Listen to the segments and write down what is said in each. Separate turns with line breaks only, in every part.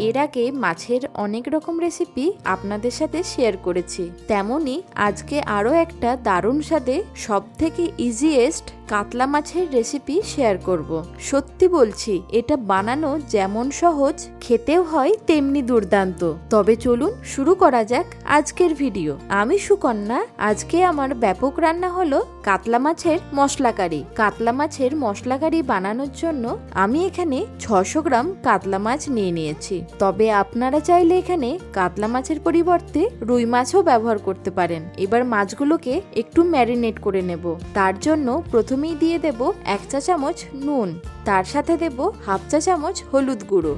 এর আগে মাছের অনেক রকম রেসিপি আপনাদের সাথে শেয়ার করেছি, তেমনই আজকে আরও একটা দারুণ স্বাদে সবথেকে ইজিয়েস্ট কাতলা মাছের রেসিপি শেয়ার করব। সত্যি বলছি, এটা বানানো যেমন সহজ, খেতেও হয় তেমনি দুর্দান্ত। তবে চলুন শুরু করা যাক আজকের ভিডিও। আমি সুকন্যা। আজকে আমার ব্যাপক রান্না হলো কাতলা মাছের মশলা কারি। কাতলা মাছের মশলা কারি বানানোর জন্য আমি এখানে 600 গ্রাম কাতলা মাছ নিয়ে নিয়েছি। তবে আপনারা চাইলে এখানে কাতলা মাছের পরিবর্তে রুই মাছও ব্যবহার করতে পারেন। এবার মাছগুলোকে একটু ম্যারিনেট করে নেব। তার জন্য প্রথমেই দিয়ে দেব 1 চা চামচ নুন, তার সাথে দেব হাফ চা চামচ হলুদ গুঁড়ো,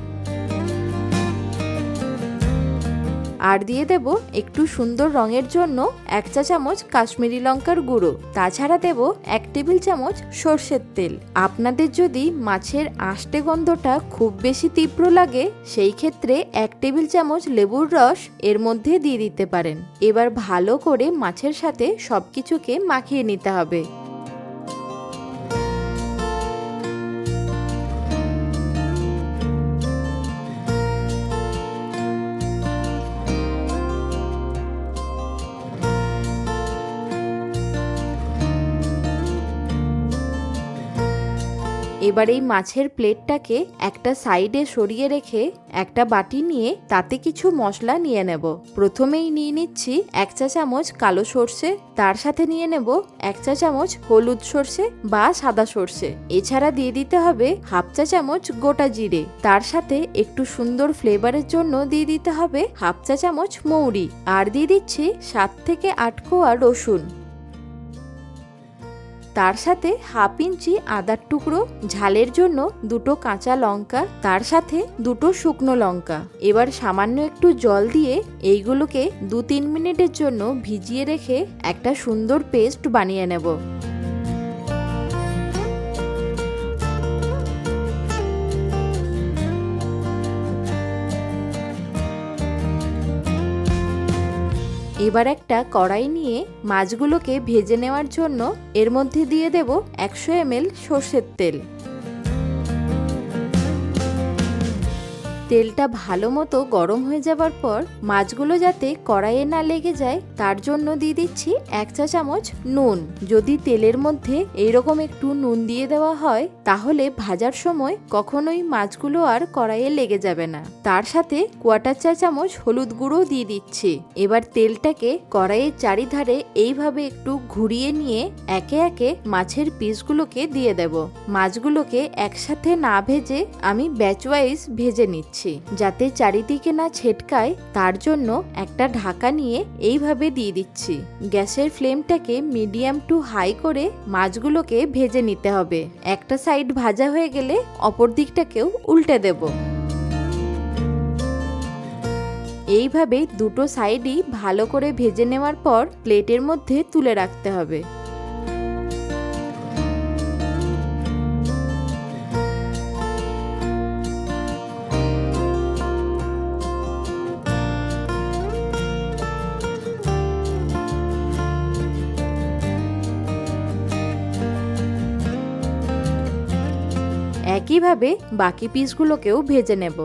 আর দিয়ে দেব একটু সুন্দর রঙের জন্য 1 চা চামচ কাশ্মীরি লঙ্কার গুঁড়ো। তাছাড়া দেব 1 টেবিল চামচ সর্ষের তেল। আপনাদের যদি মাছের আষ্টে গন্ধটা খুব বেশি তীব্র লাগে, সেই ক্ষেত্রে 1 টেবিল চামচ লেবুর রস এর মধ্যে দিয়ে দিতে পারেন। এবার ভালো করে মাছের সাথে সবকিছুকে মাখিয়ে নিতে হবে। এবার এই মাছের প্লেটটাকে একটা সাইডে সরিয়ে রেখে একটা বাটি নিয়ে তাতে কিছু মশলা নিয়ে নেব। প্রথমেই নিয়ে নিচ্ছি 1 চা চামচ কালো সর্ষে, তার সাথে নিয়ে নেব 1 চা চামচ হলুদ সর্ষে বা সাদা সর্ষে। এছাড়া দিয়ে দিতে হবে হাফ চা চামচ গোটা জিরে। তার সাথে একটু সুন্দর ফ্লেভারের জন্য দিয়ে দিতে হবে হাফ চা চামচ মৌরি। আর দিয়ে দিচ্ছি 7 থেকে 8 কোয়া রসুন। তার সাথে হাফ ইঞ্চি আদার টুকরো, ঝালের জন্য 2টো কাঁচা লঙ্কা, তার সাথে 2টো শুকনো লঙ্কা। এবার সামান্য একটু জল দিয়ে এইগুলোকে 2-3 মিনিটের জন্য ভিজিয়ে রেখে একটা সুন্দর পেস্ট বানিয়ে নেব। এবার একটা কড়াই নিয়ে মাছগুলোকে ভেজে নেওয়ার জন্য এর মধ্যে দিয়ে দেব 100 ml সর্ষের তেল। তেলটা ভালো মতো গরম হয়ে যাবার পর মাছগুলো যাতে কড়াইয়ে না লেগে যায়, তার জন্য দিয়ে দিচ্ছি 1 চা চামচ নুন। যদি তেলের মধ্যে এইরকম একটু নুন দিয়ে দেওয়া হয়, তাহলে ভাজার সময় কখনোই মাছগুলো আর কড়াইয়ে লেগে যাবে না। তার সাথে 1/4 চা চামচ হলুদ গুঁড়ো দিয়ে দিচ্ছি। এবার তেলটাকে কড়াইয়ের চারিধারে এইভাবে একটু ঘুরিয়ে নিয়ে একে একে মাছের পিসগুলোকে দিয়ে দেব। মাছগুলোকে একসাথে না ভেজে আমি ব্যাচ ওয়াইজ ভেজে নিচ্ছি, যাতে চারিদিকে না ছেটকায়। তার জন্য একটা ঢাকা নিয়ে এইভাবে দিয়ে দিচ্ছি। গ্যাসের ফ্লেমটাকে মিডিয়াম টু হাই করে মাছগুলোকে ভেজে নিতে হবে। একটা সাইড ভাজা হয়ে গেলে অপর দিকটাকেও উল্টে দেব। এইভাবে দুটো সাইডই ভালো করে ভেজে নেওয়ার পর প্লেটের মধ্যে তুলে রাখতে হবে। একইভাবে বাকি পিসগুলোকেও ভেজে নেব।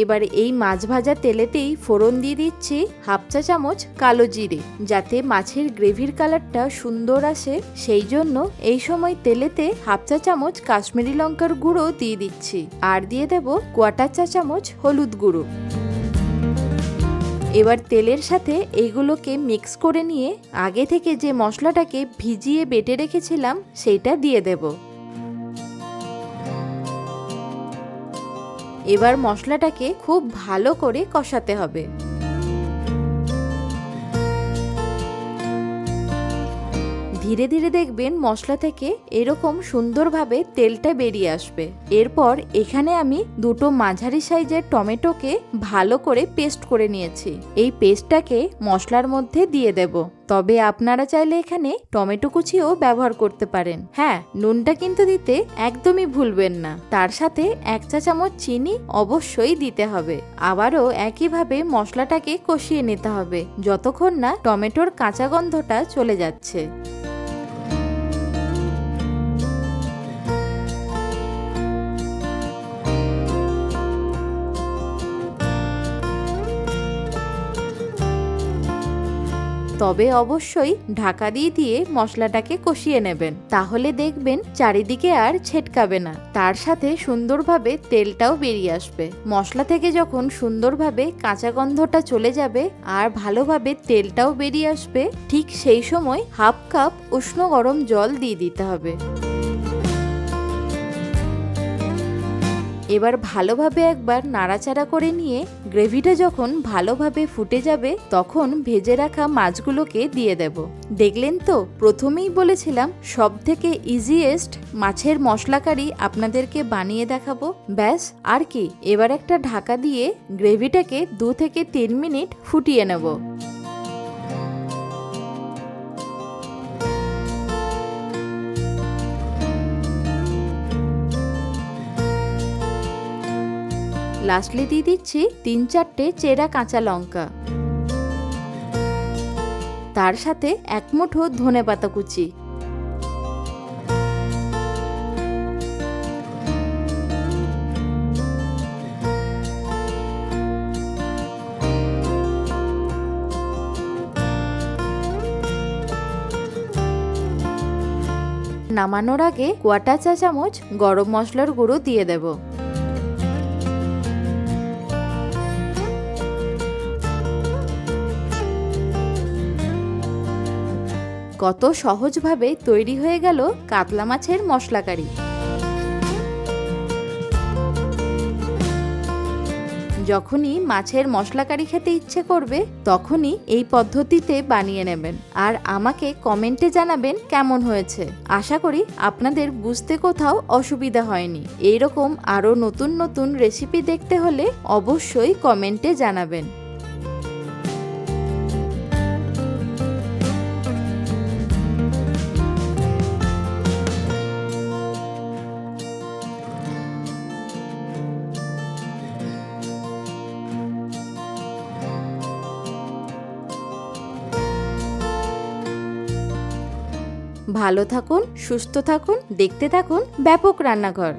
এবার এই মাছ ভাজা তেলেতেই ফোড়ন দিয়ে দিচ্ছি হাফ চা চামচ কালো জিরে। যাতে মাছের গ্রেভির কালারটা সুন্দর আসে, সেই জন্য এই সময় তেলেতে হাফ চা চামচ কাশ্মীরি লঙ্কার গুঁড়ো দিয়ে দিচ্ছি। আর দিয়ে দেব 1/4 চা চামচ হলুদ গুঁড়ো। এবার তেলের সাথে এইগুলোকে মিক্স করে নিয়ে আগে থেকে যে মশলাটাকে ভিজিয়ে বেটে রেখেছিলাম সেইটা দিয়ে দেব। এবার মশলাটাকে খুব ভালো করে কষাতে হবে। ধীরে ধীরে দেখবেন মশলা থেকে এরকম সুন্দরভাবে তেলটা বেরিয়ে আসবে। এরপর এখানে আমি 2টো মাঝারি সাইজের টমেটোকে ভালো করে পেস্ট করে নিয়েছি। এই পেস্টটাকে মশলার মধ্যে দিয়ে দেব। তবে আপনারা চাইলে এখানে টমেটো কুচিও ব্যবহার করতে পারেন। হ্যাঁ, নুনটা কিন্তু দিতে একদমই ভুলবেন না। তার সাথে 1 চা চামচ চিনি অবশ্যই দিতে হবে। আবারও একইভাবে মশলাটাকে কষিয়ে নিতে হবে যতক্ষণ না টমেটোর কাঁচা গন্ধটা চলে যাচ্ছে। তবে অবশ্যই ঢাকা দিয়ে মশলাটাকে কষিয়ে নেবেন, তাহলে দেখবেন চারিদিকে আর ছেটকাবে না। তার সাথে সুন্দরভাবে তেলটাও বেরিয়ে আসবে। মশলা থেকে যখন সুন্দরভাবে কাঁচা গন্ধটা চলে যাবে আর ভালোভাবে তেলটাও বেরিয়ে আসবে, ঠিক সেই সময় হাফ কাপ উষ্ণ গরম জল দিয়ে দিতে হবে। এবার ভালোভাবে একবার নাড়াচাড়া করে নিয়ে গ্রেভিটা যখন ভালোভাবে ফুটে যাবে তখন ভেজে রাখা মাছগুলোকে দিয়ে দেব। দেখলেন তো, প্রথমেই বলেছিলাম সব থেকে ইজিয়েস্ট মাছের মশলা কারি আপনাদেরকে বানিয়ে দেখাবো। ব্যাস আর কি, এবার একটা ঢাকা দিয়ে গ্রেভিটাকে 2 থেকে 3 মিনিট ফুটিয়ে নেব। লাস্টলি দিয়ে দিচ্ছি 3-4টে চেরা কাঁচা লঙ্কা, তার সাথে 1 মুঠো ধনেপাতা কুচি। নামানোর আগে 1/4 চা চামচ গরম মশলার গুঁড়ো দিয়ে দেব। কত সহজভাবে তৈরি হয়ে গেল কাতলা মাছের মশলা কারি। যখনই মাছের মশলা কারি খেতে ইচ্ছে করবে তখনই এই পদ্ধতিতে বানিয়ে নেবেন আর আমাকে কমেন্টে জানাবেন কেমন হয়েছে। আশা করি আপনাদের বুঝতে কোথাও অসুবিধা হয়নি। এইরকম আরও নতুন নতুন রেসিপি দেখতে হলে অবশ্যই কমেন্টে জানাবেন। ভালো থাকুন, সুস্থ থাকুন, দেখতে থাকুন ব্যাপক রান্নাঘর।